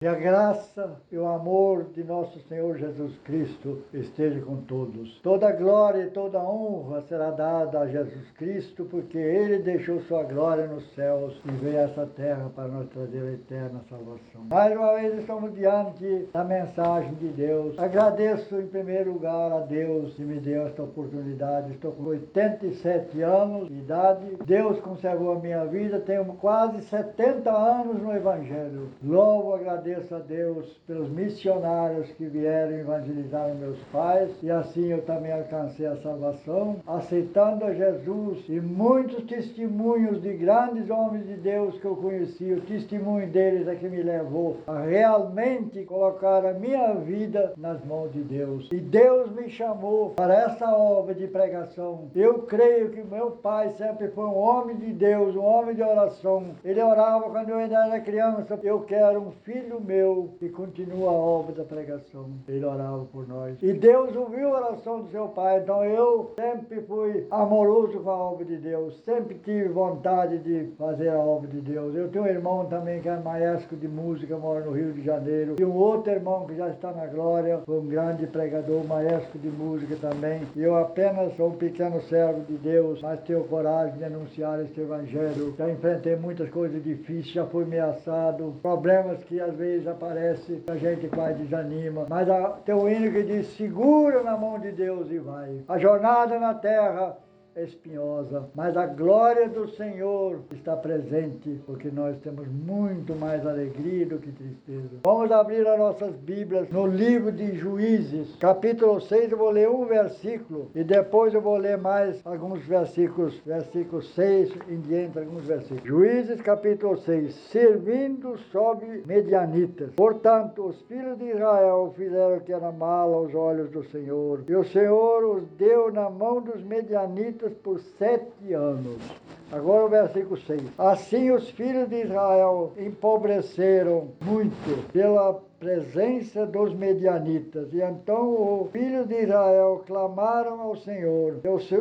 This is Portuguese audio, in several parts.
Que a graça e o amor de nosso Senhor Jesus Cristo esteja com todos. Toda glória e toda honra será dada a Jesus Cristo, porque Ele deixou sua glória nos céus e veio a essa terra para nos trazer a eterna salvação. Mais uma vez estamos diante da mensagem de Deus. Agradeço em primeiro lugar a Deus que me deu esta oportunidade. Estou com 87 anos de idade. Deus conservou a minha vida. Tenho quase 70 anos no Evangelho. Louvo, agradeço a Deus pelos missionários que vieram evangelizar meus pais, e assim eu também alcancei a salvação, aceitando a Jesus, e muitos testemunhos de grandes homens de Deus que eu conheci. O testemunho deles é que me levou a realmente colocar a minha vida nas mãos de Deus, e Deus me chamou para essa obra de pregação. Eu creio que meu pai sempre foi um homem de Deus, um homem de oração. Ele orava quando eu ainda era criança: eu quero um filho meu que continua a obra da pregação. Ele orava por nós. E Deus ouviu a oração do seu pai. Então eu sempre fui amoroso com a obra de Deus. Sempre tive vontade de fazer a obra de Deus. Eu tenho um irmão também que é maestro de música, mora no Rio de Janeiro. E um outro irmão que já está na glória, foi um grande pregador, maestro de música também. E eu apenas sou um pequeno servo de Deus, mas tenho coragem de anunciar este evangelho. Já enfrentei muitas coisas difíceis, já fui ameaçado, problemas que às vezes aparece, a gente quase desanima, mas tem um hino que diz: segura na mão de Deus e vai. A jornada na terra é espinhosa, mas a glória do Senhor está presente, porque nós temos muito mais alegria do que tristeza. Vamos abrir as nossas Bíblias no livro de Juízes, capítulo 6, eu vou ler um versículo, e depois eu vou ler mais alguns versículos, versículo 6 em diante, alguns versículos. Juízes, capítulo 6, servindo sob medianitas. Portanto, os filhos de Israel fizeram o que era mal aos olhos do Senhor, e o Senhor os deu na mão dos medianitas por 7 anos. Agora o versículo 6. Assim os filhos de Israel empobreceram muito pela presença dos medianitas. E então os filhos de Israel clamaram ao Senhor.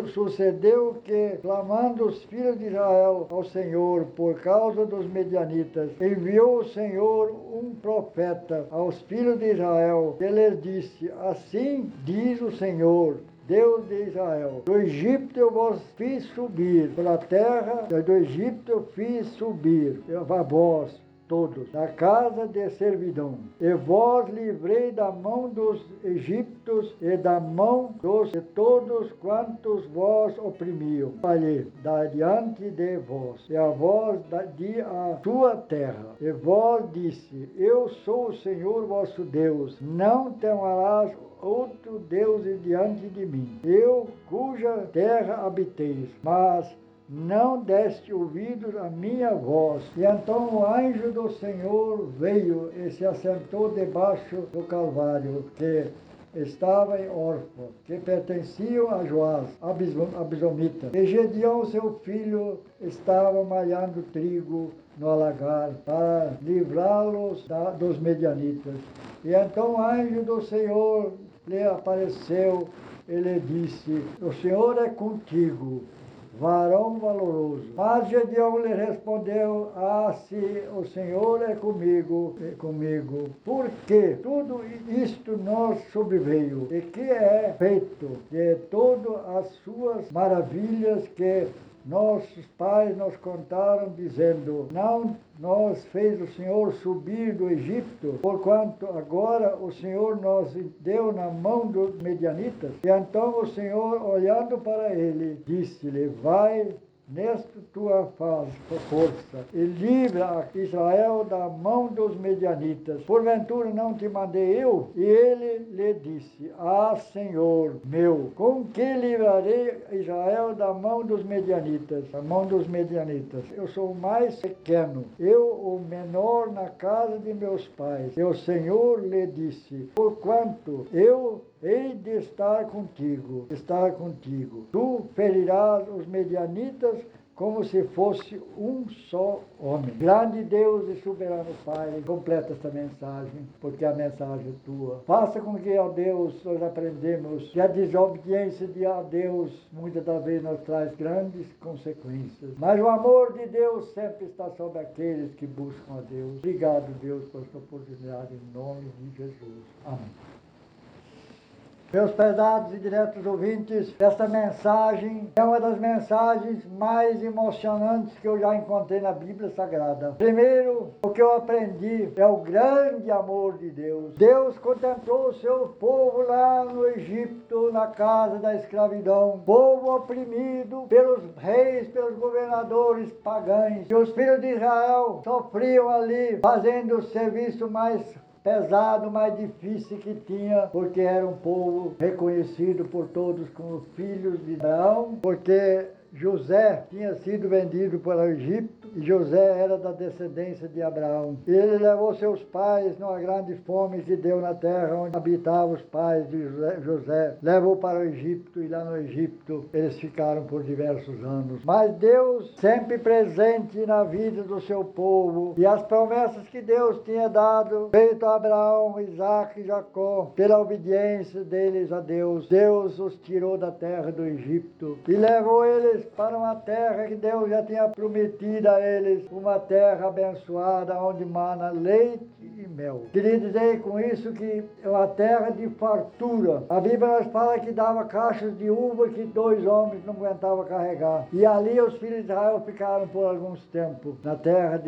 Sucedeu que, clamando os filhos de Israel ao Senhor por causa dos medianitas, enviou o Senhor um profeta aos filhos de Israel, que lhes disse: assim diz o Senhor, Deus de Israel: do Egito eu vos fiz subir, pela terra do Egito eu fiz subir a vós todos, da casa de servidão, e vós livrei da mão dos egípcios e da mão de todos quantos vós oprimiam. Falei da diante de vós, e a vós di a sua terra, e vós disse: eu sou o Senhor vosso Deus, não temerás outro Deus diante de mim, eu cuja terra habiteis, mas não deste ouvidos à minha voz. E então o anjo do Senhor veio e se assentou debaixo do Calvário, que estava em Orfa, que pertenciam a Joás, abisomita. E Gedeão, seu filho, estava malhando trigo no alagar, para livrá-los dos medianitas. E então o anjo do Senhor lhe apareceu e lhe disse: o Senhor é contigo, varão valoroso. Mas Gedeão lhe respondeu: se o Senhor é comigo, porque tudo isto nos sobreveio, e que é feito de todas as suas maravilhas que nossos pais nos contaram, dizendo: não nos fez o Senhor subir do Egito, porquanto agora o Senhor nos deu na mão dos medianitas. E então o Senhor, olhando para ele, disse-lhe: vai nesta tua força, e livra a Israel da mão dos medianitas. Porventura não te mandei eu? E ele lhe disse: Senhor meu, com que livrarei Israel da mão dos medianitas? Da mão dos medianitas. Eu sou o mais pequeno, eu o menor na casa de meus pais. E o Senhor lhe disse: porquanto eu hei de estar contigo, tu ferirás os medianitas como se fosse um só homem. Grande Deus e soberano Pai, completa esta mensagem, porque a mensagem é tua. Faça com que, ó Deus, nós aprendemos que a desobediência a Deus muitas das vezes nos traz grandes consequências. Mas o amor de Deus sempre está sobre aqueles que buscam a Deus. Obrigado, Deus, por esta oportunidade, em nome de Jesus. Amém. Meus pesados e diretos ouvintes, esta mensagem é uma das mensagens mais emocionantes que eu já encontrei na Bíblia Sagrada. Primeiro, o que eu aprendi é o grande amor de Deus. Deus contemplou o seu povo lá no Egito, na casa da escravidão. Povo oprimido pelos reis, pelos governadores pagãos. E os filhos de Israel sofriam ali, fazendo o serviço mais pesado, mais difícil que tinha, porque era um povo reconhecido por todos como filhos de Abraão, porque José tinha sido vendido para o Egito e José era da descendência de Abraão. Ele levou seus pais numa grande fome que deu na terra onde habitavam os pais de José. Levou para o Egito e lá no Egito eles ficaram por diversos anos. Mas Deus sempre presente na vida do seu povo e as promessas que Deus tinha dado, feito a Abraão, Isaac e Jacó, pela obediência deles a Deus, Deus os tirou da terra do Egito e levou eles para uma terra que Deus já tinha prometido a eles, uma terra abençoada, onde mana leite e mel. Queria dizer com isso que é uma terra de fartura. A Bíblia nos fala que dava caixas de uva que 2 homens não aguentavam carregar. E ali os filhos de Israel ficaram por alguns tempos, na terra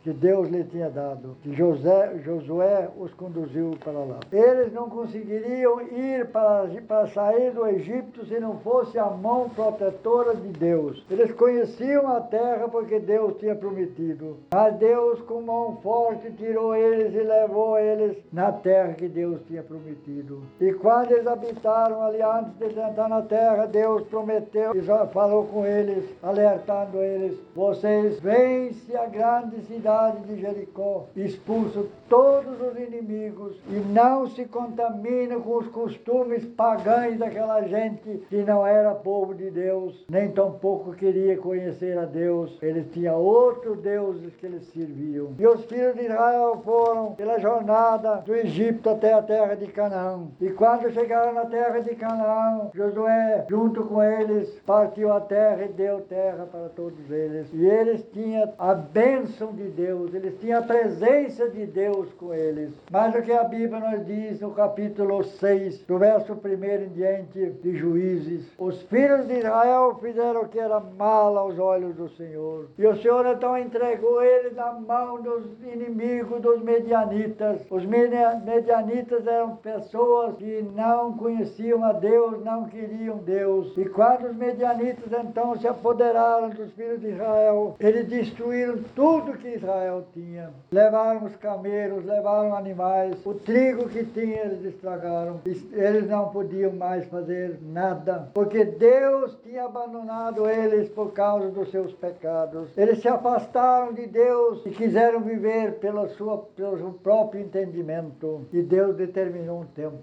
que Deus lhe tinha dado. E Josué os conduziu para lá. Eles não conseguiriam ir para sair do Egito se não fosse a mão protetora de Deus. Eles conheciam a terra porque Deus tinha prometido. Mas Deus, com mão forte, tirou eles e levou eles na terra que Deus tinha prometido. E quando eles habitaram ali, antes de entrar na terra, Deus prometeu e falou com eles, alertando eles: vocês vencem a grande cidade de Jericó, expulsam todos os inimigos e não se contaminam com os costumes pagãos daquela gente que não era povo de Deus, nem tampouco queria conhecer a Deus. Eles tinham outros deuses que eles serviam. E os filhos de Israel foram pela jornada do Egito até a terra de Canaã. E quando chegaram na terra de Canaã, Josué, junto com eles, partiu a terra e deu terra para todos eles. E eles tinham a bênção de Deus, eles tinham a presença de Deus com eles. Mas o que a Bíblia nos diz no capítulo 6, do verso 1 em diante de Juízes: os filhos de Israel fizeram o que era mal aos olhos do Senhor. E o Senhor então entregou eles na mão dos inimigos, dos medianitas. Os medianitas eram pessoas que não conheciam a Deus, não queriam Deus. E quando os medianitas então se apoderaram dos filhos de Israel, eles destruíram tudo que Israel tinha. Levaram os camelos, levaram animais, o trigo que tinha eles estragaram. Eles não podiam mais fazer nada, porque Deus tinha abandonado eles por causa dos seus pecados. Eles se afastaram de Deus e quiseram viver pelo seu próprio entendimento. E Deus determinou um tempo.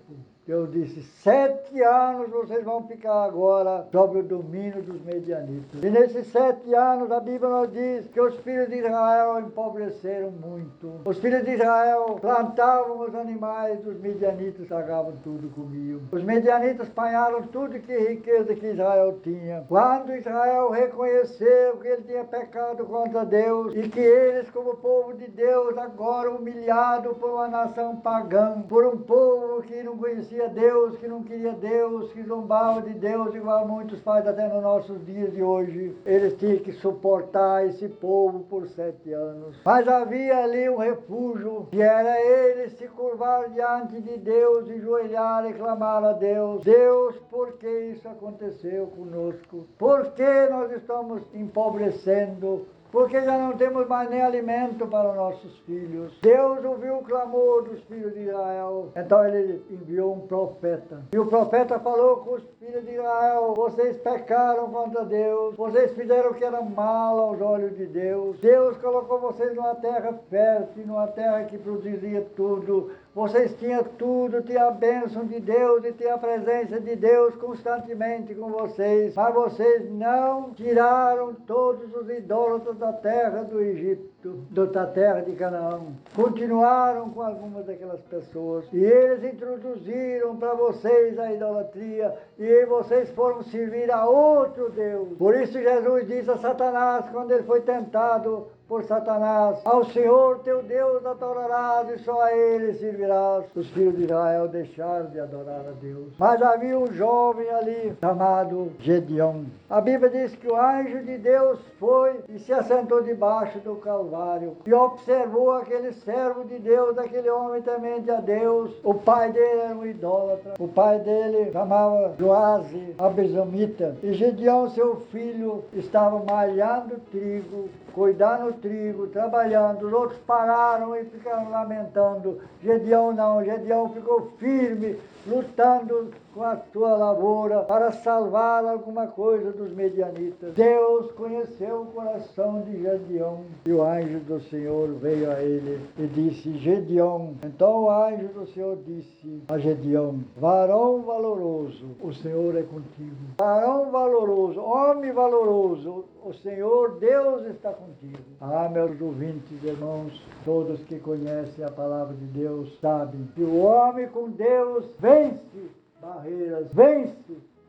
Deus disse: 7 anos vocês vão ficar agora sob o domínio dos medianitas. E nesses 7 anos a Bíblia nos diz que os filhos de Israel empobreceram muito. Os filhos de Israel plantavam os animais, os medianitas estragavam tudo, comiam. Os medianitas apanharam tudo que riqueza que Israel tinha. Quando Israel reconheceu que ele tinha pecado contra Deus e que eles, como povo de Deus, agora humilhado por uma nação pagã, por um povo que não conhecia Deus, que não queria Deus, que zombava de Deus, igual muitos fazem até nos nossos dias de hoje. Eles tinham que suportar esse povo por 7 anos. Mas havia ali um refúgio, que era eles se curvar diante de Deus, e joelhar e clamar a Deus: Deus, por que isso aconteceu conosco? Por que nós estamos empobrecendo? Porque já não temos mais nem alimento para os nossos filhos. Deus ouviu o clamor dos filhos de Israel. Então ele enviou um profeta. E o profeta falou com os filhos de Israel: vocês pecaram contra Deus. Vocês fizeram o que era mal aos olhos de Deus. Deus colocou vocês numa terra fértil, numa terra que produzia tudo, vocês tinham tudo, tinham a bênção de Deus e tinham a presença de Deus constantemente com vocês. Mas vocês não tiraram todos os idólatras da terra do Egito, da terra de Canaã. Continuaram com algumas daquelas pessoas. E eles introduziram para vocês a idolatria. E vocês foram servir a outro Deus. Por isso Jesus disse a Satanás, quando ele foi tentado por Satanás: ao Senhor teu Deus adorarás e só a Ele servirás. Os filhos de Israel deixaram de adorar a Deus. Mas havia um jovem ali chamado Gedeão. A Bíblia diz que o anjo de Deus foi e se assentou debaixo do Calvário e observou aquele servo de Deus, aquele homem temente a Deus. O pai dele era um idólatra. O pai dele chamava Joase, Abizamita. E Gedeão, seu filho, estava malhando trigo, cuidando do trigo, trabalhando. Os outros pararam e ficaram lamentando. Gedeão não, Gedeão ficou firme, lutando com a sua lavoura para salvar alguma coisa dos medianitas. Deus conheceu o coração de Gedeão e o anjo do Senhor veio a ele e disse: Gedeão. Então o anjo do Senhor disse a Gedeão: varão valoroso, o Senhor é contigo. Varão valoroso, homem valoroso, o Senhor Deus está contigo. Ah, meus ouvintes, irmãos, todos que conhecem a palavra de Deus sabem que o homem com Deus vence barreiras, vence,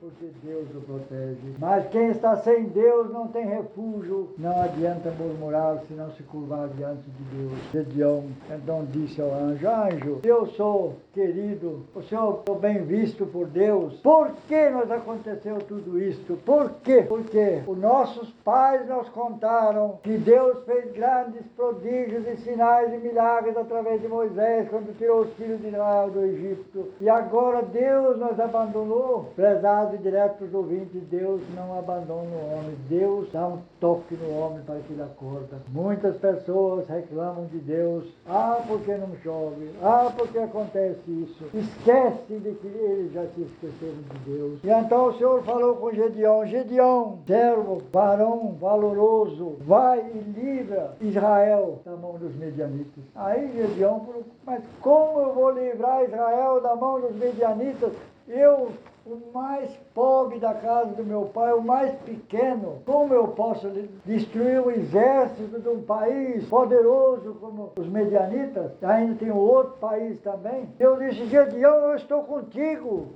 porque Deus o protege. Mas quem está sem Deus não tem refúgio. Não adianta murmurar se não se curvar diante de Deus. Gedeão então disse ao anjo: anjo, eu sou querido, o Senhor é bem visto por Deus. Por que nos aconteceu tudo isto? Por quê? Porque os nossos pais nos contaram que Deus fez grandes prodígios e sinais e milagres através de Moisés, quando tirou os filhos de Israel do Egito. E agora Deus nos abandonou. Prezado e diretos ouvintes, Deus não abandona o homem. Deus dá um toque no homem para que ele acorda. Muitas pessoas reclamam de Deus: ah, porque não chove? Ah, porque acontece isso? Esquece de que eles já se esqueceram de Deus. E então o Senhor falou com Gedeão: Gedeão, servo, varão valoroso, vai e livra Israel da mão dos medianitas. Aí Gedeão falou: mas como eu vou livrar Israel da mão dos medianitas? Eu, o mais pobre da casa do meu pai, o mais pequeno, como eu posso destruir o exército de um país poderoso como os medianitas? Ainda tem outro país também. Eu disse: Gedeão, eu estou contigo,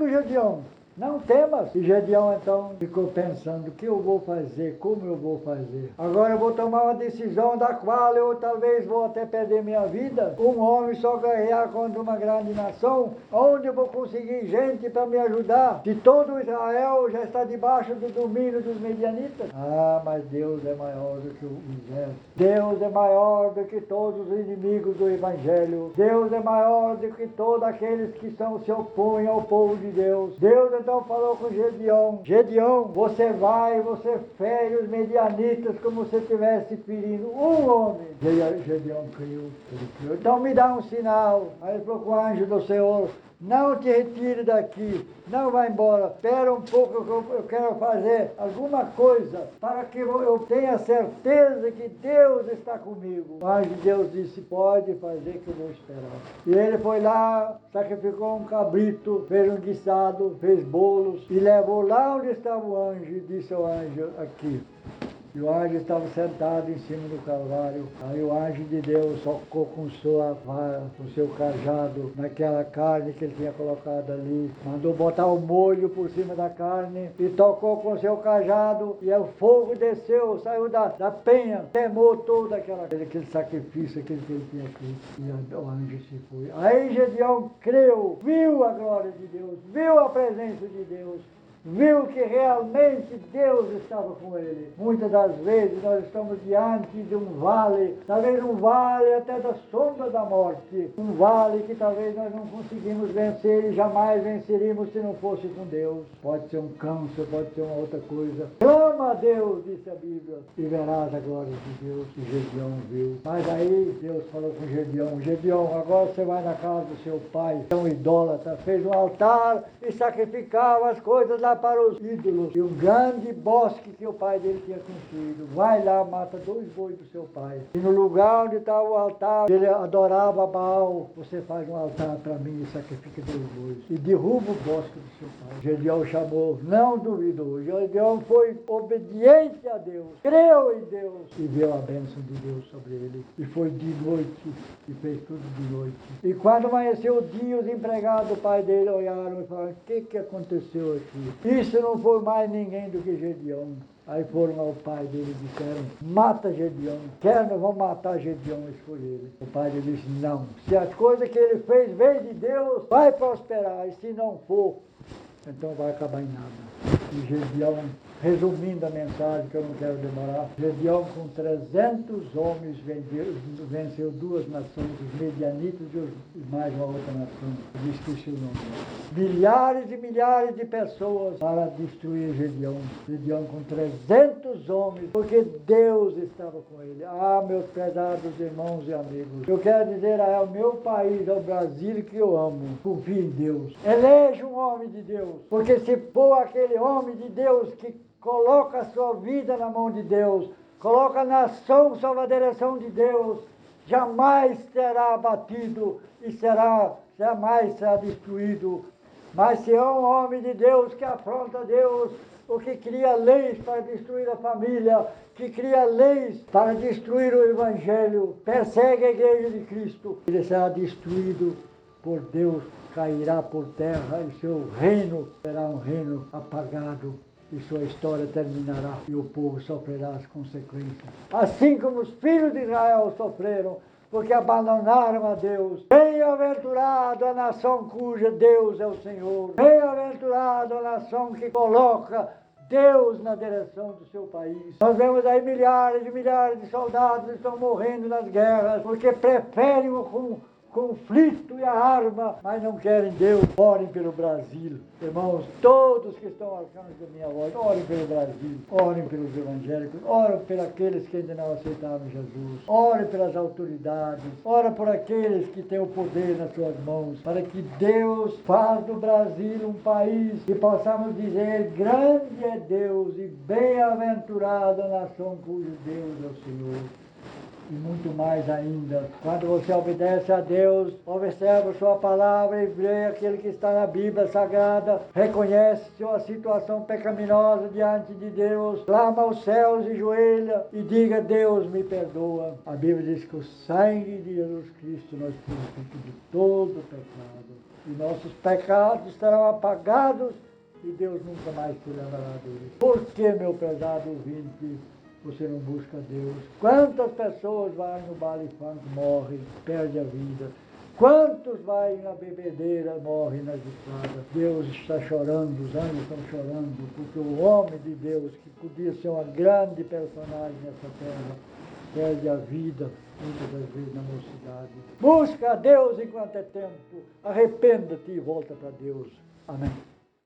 Gedeão. Não temas. E Gedeão então ficou pensando: o que eu vou fazer? Como eu vou fazer? Agora eu vou tomar uma decisão da qual eu talvez vou até perder minha vida. Um homem só guerrear contra uma grande nação. Onde eu vou conseguir gente para me ajudar? Se todo Israel já está debaixo do domínio dos medianitas. Ah, mas Deus é maior do que o exército. Deus é maior do que todos os inimigos do Evangelho. Deus é maior do que todos aqueles que se opõem ao povo de Deus. Deus então falou com Gedeão: Gedeão, você vai, você fere os medianitas como se estivesse ferindo um homem. Gedeão creu. Então me dá um sinal. Aí ele falou com o anjo do Senhor: não te retire daqui, não vá embora, espera um pouco que eu quero fazer alguma coisa para que eu tenha certeza que Deus está comigo. O anjo de Deus disse: pode fazer que eu vou esperar. E ele foi lá, sacrificou um cabrito, fez um guisado, fez bolos e levou lá onde estava o anjo e disse ao anjo: aqui. E o anjo estava sentado em cima do Calvário. Aí o anjo de Deus tocou com sua vara, com seu cajado, naquela carne que ele tinha colocado ali. Mandou botar o molho por cima da carne e tocou com seu cajado. E o fogo desceu, saiu da penha, queimou todo aquele sacrifício que ele tinha feito. E o anjo se foi. Aí Gedeão creu, viu a glória de Deus, viu a presença de Deus. Viu que realmente Deus estava com ele. Muitas das vezes nós estamos diante de um vale, talvez um vale até da sombra da morte, um vale que talvez nós não conseguimos vencer e jamais venceríamos se não fosse com Deus. Pode ser um câncer, pode ser uma outra coisa. Clama a Deus, disse a Bíblia, e verás a glória de Deus. E Gedeão viu. Mas aí Deus falou com Gedeão: Gedeão, agora você vai na casa do seu pai, é um idólatra, fez um altar e sacrificava as coisas lá voltar para os ídolos e um grande bosque que o pai dele tinha construído. Vai lá, mata 2 bois do seu pai. E no lugar onde estava o altar, ele adorava Baal, você faz um altar para mim e sacrifica 2 bois. E derruba o bosque do seu pai. Gedeão chamou, não duvidou. Gedeão foi obediente a Deus, creu em Deus e viu a bênção de Deus sobre ele. E foi de noite e fez tudo de noite. E quando amanheceu o dia, os empregados do pai dele olharam e falaram, o que aconteceu aqui? Isso não foi mais ninguém do que Gedeão. Aí foram ao pai dele e disseram, mata Gedeão. Nós vamos matar Gedeão, foi ele. O pai dele disse, não. Se as coisas que ele fez vem de Deus, vai prosperar. E se não for, então vai acabar em nada. E Gedeão, resumindo a mensagem, que eu não quero demorar, Gedeão com 300 homens venceu 2 nações, os medianitas e mais uma outra nação. Eu esqueci o nome. Milhares e milhares de pessoas para destruir Gedeão. Gedeão com 300 homens, porque Deus estava com ele. Ah, meus pesados irmãos e amigos, eu quero dizer ao meu país, ao Brasil que eu amo, confie em Deus. Eleja um homem de Deus, porque se for aquele homem de Deus que coloca a sua vida na mão de Deus, coloca a nação sob a direção de Deus, jamais será abatido e jamais será destruído. Mas se é um homem de Deus que afronta Deus, ou que cria leis para destruir a família, que cria leis para destruir o Evangelho, persegue a igreja de Cristo, ele será destruído por Deus, cairá por terra e seu reino será um reino apagado. E sua história terminará e o povo sofrerá as consequências. Assim como os filhos de Israel sofreram, porque abandonaram a Deus. Bem-aventurado a nação cuja Deus é o Senhor. Bem-aventurado a nação que coloca Deus na direção do seu país. Nós vemos aí milhares e milhares de soldados que estão morrendo nas guerras, porque preferem o conflito e a arma, mas não querem Deus. Orem pelo Brasil. Irmãos, todos que estão ao alcance da minha voz, orem pelo Brasil, orem pelos evangélicos, orem por aqueles que ainda não aceitaram Jesus, orem pelas autoridades, orem por aqueles que têm o poder nas suas mãos, para que Deus faça do Brasil um país que possamos dizer, grande é Deus e bem-aventurada a nação cujo Deus é o Senhor. E muito mais ainda, quando você obedece a Deus, observa sua palavra e vê aquele que está na Bíblia Sagrada, reconhece sua situação pecaminosa diante de Deus, clama aos céus e joelha e diga, Deus me perdoa. A Bíblia diz que o sangue de Jesus Cristo nos purifica de todo pecado. E nossos pecados serão apagados e Deus nunca mais se lembrará deles. Por que, meu prezado ouvinte, você não busca Deus? Quantas pessoas vão no baile funk, morrem, perdem a vida? Quantos vão na bebedeira, morrem nas estradas? Deus está chorando, os anjos estão chorando, porque o homem de Deus, que podia ser uma grande personagem nessa terra, perde a vida muitas das vezes na mocidade. Busca a Deus enquanto é tempo, arrependa-te e volta para Deus. Amém.